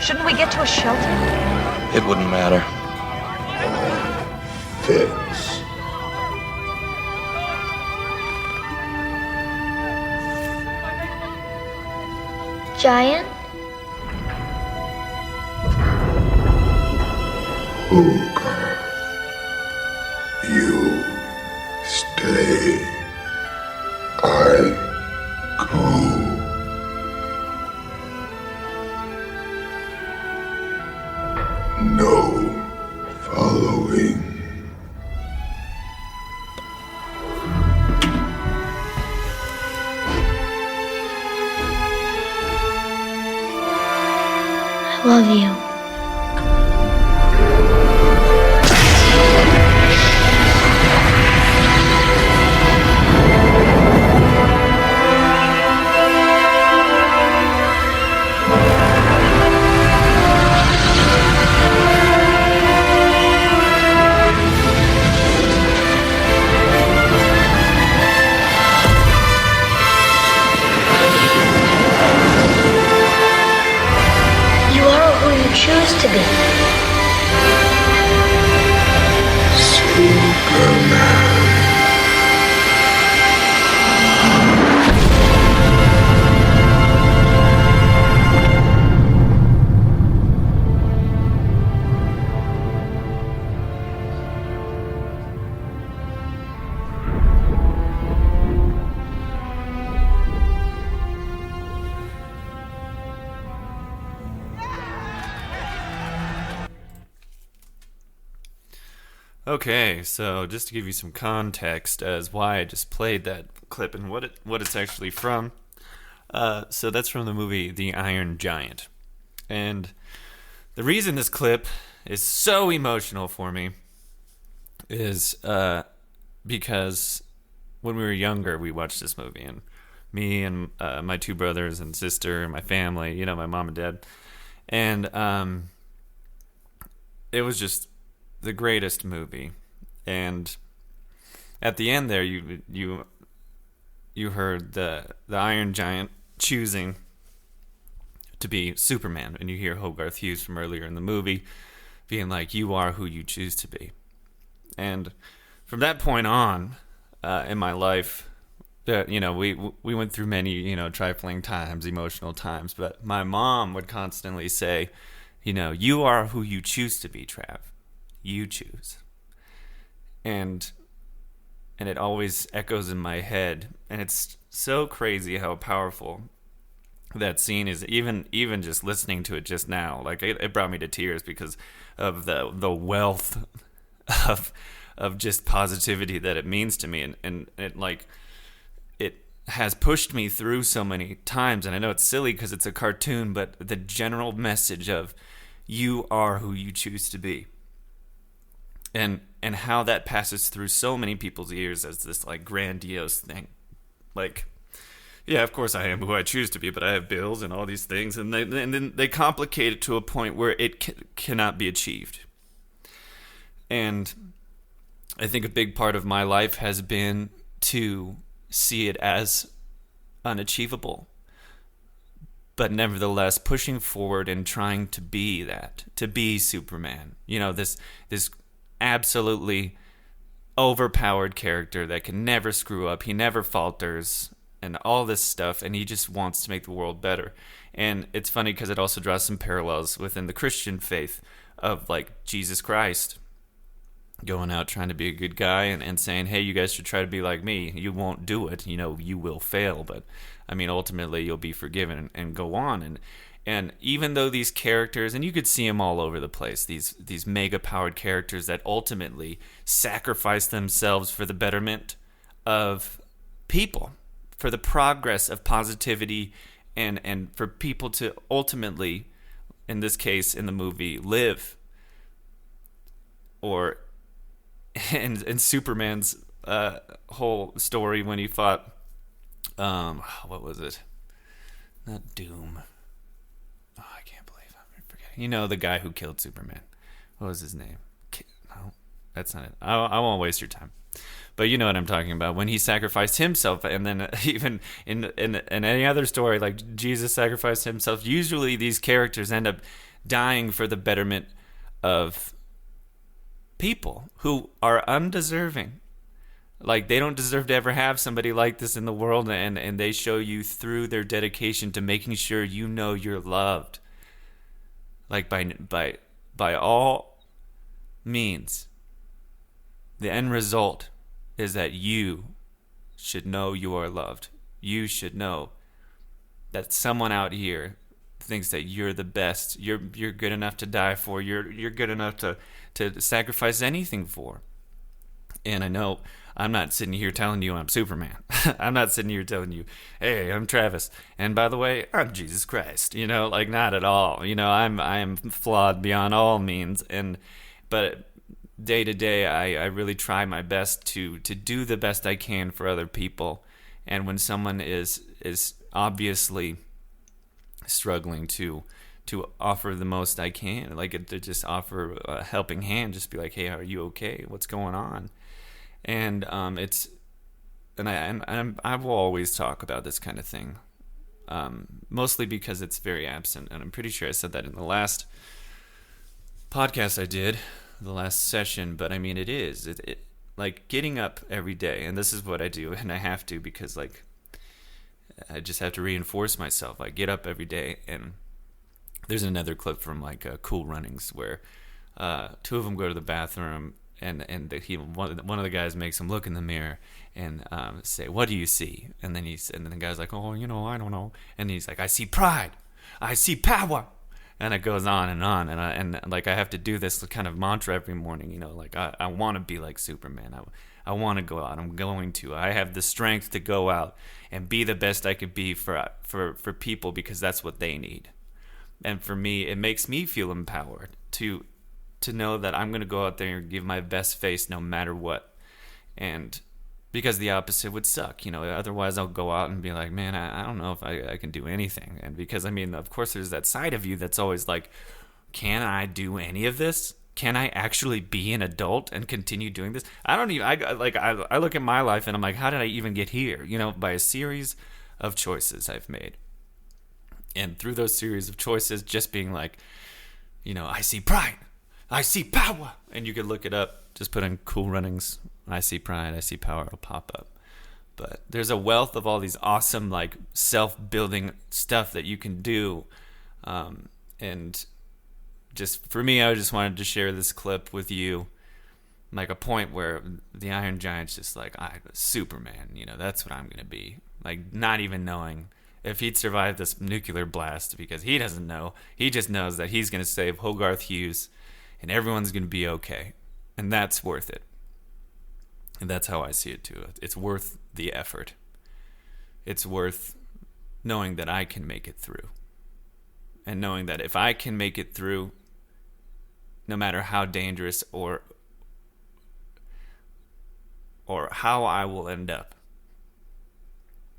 Shouldn't we get to a shelter? It wouldn't matter. Fix. Giant? Hooker. You stay. I go. No following. I love you. Choose to be. Superman. Okay, so just to give you some context as why I just played that clip and what it's actually from. So that's from the movie The Iron Giant. And the reason this clip is so emotional for me is because when we were younger, we watched this movie, and me and my two brothers and sister and my family, you know, my mom and dad, and it was just the greatest movie. And at the end there, you heard the Iron Giant choosing to be Superman, and you hear Hogarth Hughes from earlier in the movie being like, "You are who you choose to be." And from that point on in my life, you know, we went through many, you know, trifling times, emotional times, but my mom would constantly say, you know, "You are who you choose to be, Trav. You choose." And it always echoes in my head, and it's so crazy how powerful that scene is. Even just listening to it just now, like it brought me to tears because of the wealth of just positivity that it means to me, and it, like, it has pushed me through so many times. And I know it's silly because it's a cartoon, but the general message of you are who you choose to be, and how that passes through so many people's ears as this, like, grandiose thing. Like, yeah, of course I am who I choose to be, but I have bills and all these things, and then they complicate it to a point where it cannot be achieved. And I think a big part of my life has been to see it as unachievable, but nevertheless pushing forward and trying to be that, to be Superman. You know, this absolutely overpowered character that can never screw up. He never falters and all this stuff, and he just wants to make the world better. And it's funny because it also draws some parallels within the Christian faith of, like, Jesus Christ going out trying to be a good guy and saying, hey, you guys should try to be like me. You won't do it. You know, you will fail, but I mean, ultimately you'll be forgiven and go on. And even though these characters, and you could see them all over the place, these mega-powered characters that ultimately sacrifice themselves for the betterment of people, for the progress of positivity, and for people to ultimately, in this case, in the movie, live. Or in Superman's whole story when he fought, what was it? Not Doom. Oh, I can't believe I'm forgetting. You know, the guy who killed Superman. What was his name? No, that's not it. I won't waste your time. But you know what I'm talking about. When he sacrificed himself, and then even in any other story, like Jesus sacrificed himself, usually these characters end up dying for the betterment of people who are undeserving. Like, they don't deserve to ever have somebody like this in the world, and they show you through their dedication to making sure you know you're loved. Like, by all means, the end result is that you should know you are loved. You should know that someone out here thinks that you're the best. You're good enough to die for. You're good enough to sacrifice anything for. And I know I'm not sitting here telling you I'm Superman. I'm not sitting here telling you, hey, I'm Travis. And by the way, I'm Jesus Christ. Like, not at all. I am flawed beyond all means. But day to day, I really try my best to do the best I can for other people. And when someone is obviously struggling to offer the most I can, like, to just offer a helping hand, just be like, hey, are you okay? What's going on? And I will always talk about this kind of thing, mostly because it's very absent, and I'm pretty sure I said that in the last podcast I did, the last session. But I mean, it is like getting up every day, and this is what I do, and I have to, because like I just have to reinforce myself. I get up every day, and there's another clip from like Cool Runnings where two of them go to the bathroom. And one of the guys makes him look in the mirror and say, "What do you see?" And then the guy's like, "Oh, I don't know." And he's like, "I see pride, I see power," and it goes on, and like I have to do this kind of mantra every morning. Like I want to be like Superman. I want to go out. I'm going to. I have the strength to go out and be the best I could be for people, because that's what they need. And for me, it makes me feel empowered to know that I'm going to go out there and give my best face no matter what. And because the opposite would suck, otherwise I'll go out and be like, man, I don't know if I can do anything. And because, I mean, of course there's that side of you that's always like, can I do any of this? Can I actually be an adult and continue doing this? I look at my life and I'm like, how did I even get here? By a series of choices I've made. And through those series of choices, just being like, I see pride, I see power. And you could look it up. Just put in Cool Runnings, I see pride, I see power. It'll pop up. But there's a wealth of all these awesome, like, self-building stuff that you can do. And just for me, I just wanted to share this clip with you. Like a point where the Iron Giant's just like, I'm Superman. That's what I'm going to be. Like, not even knowing if he'd survive this nuclear blast, because he doesn't know. He just knows that he's going to save Hogarth Hughes. And everyone's going to be okay. And that's worth it. And that's how I see it too. It's worth the effort. It's worth knowing that I can make it through. And knowing that if I can make it through, no matter how dangerous or how I will end up,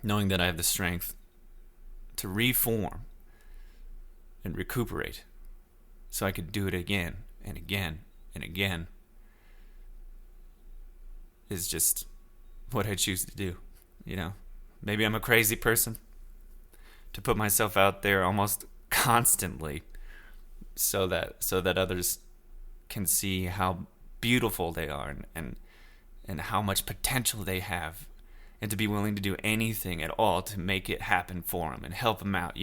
knowing that I have the strength to reform and recuperate so I could do it again and again and again, is just what I choose to do. Maybe I'm a crazy person to put myself out there almost constantly so that others can see how beautiful they are and how much potential they have, and to be willing to do anything at all to make it happen for them and help them out.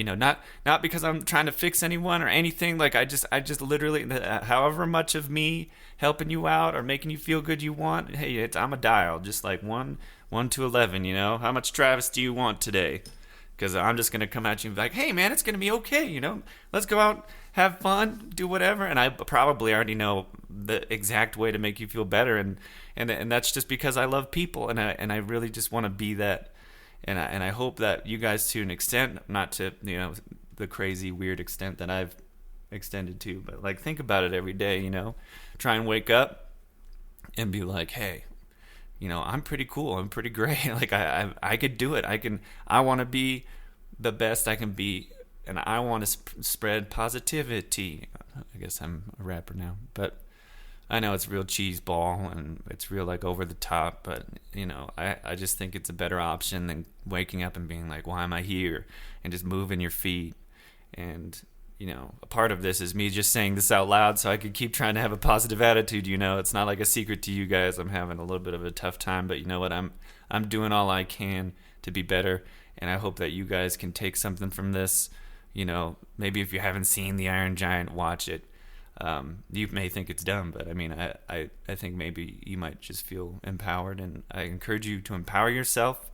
Not because I'm trying to fix anyone or anything. Like I just literally, however much of me helping you out or making you feel good you want. Hey, I'm a dial, just like 1 to 11. How much Travis do you want today? Because I'm just gonna come at you and be like, hey man, it's gonna be okay. Let's go out, have fun, do whatever. And I probably already know the exact way to make you feel better, and that's just because I love people, and I really just want to be that, and I hope that you guys, to an extent, not to the crazy weird extent that I've extended to, but like think about it every day. Try and wake up and be like, hey, I'm pretty cool, I'm pretty great. Like I could do it. I want to be the best I can be, and I want to spread positivity. I guess I'm a rapper now, but I know it's real cheese ball and it's real like over the top, but I just think it's a better option than waking up and being like, why am I here? And just moving your feet and a part of this is me just saying this out loud so I could keep trying to have a positive attitude. It's not like a secret to you guys. I'm having a little bit of a tough time, but you know what? I'm doing all I can to be better, and I hope that you guys can take something from this. Maybe if you haven't seen The Iron Giant, watch it. You may think it's dumb, but I mean, I think maybe you might just feel empowered, and I encourage you to empower yourself.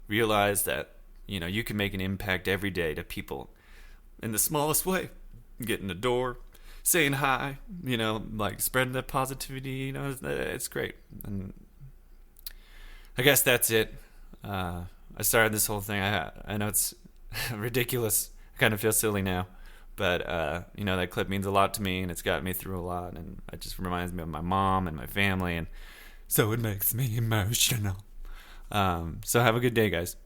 Realize that, you can make an impact every day to people in the smallest way. Getting the door, saying hi, like spreading that positivity, it's great. And I guess that's it. I started this whole thing. I know it's ridiculous. I kind of feel silly now. But, that clip means a lot to me, and it's got me through a lot, and it just reminds me of my mom and my family, and so it makes me emotional. So have a good day, guys.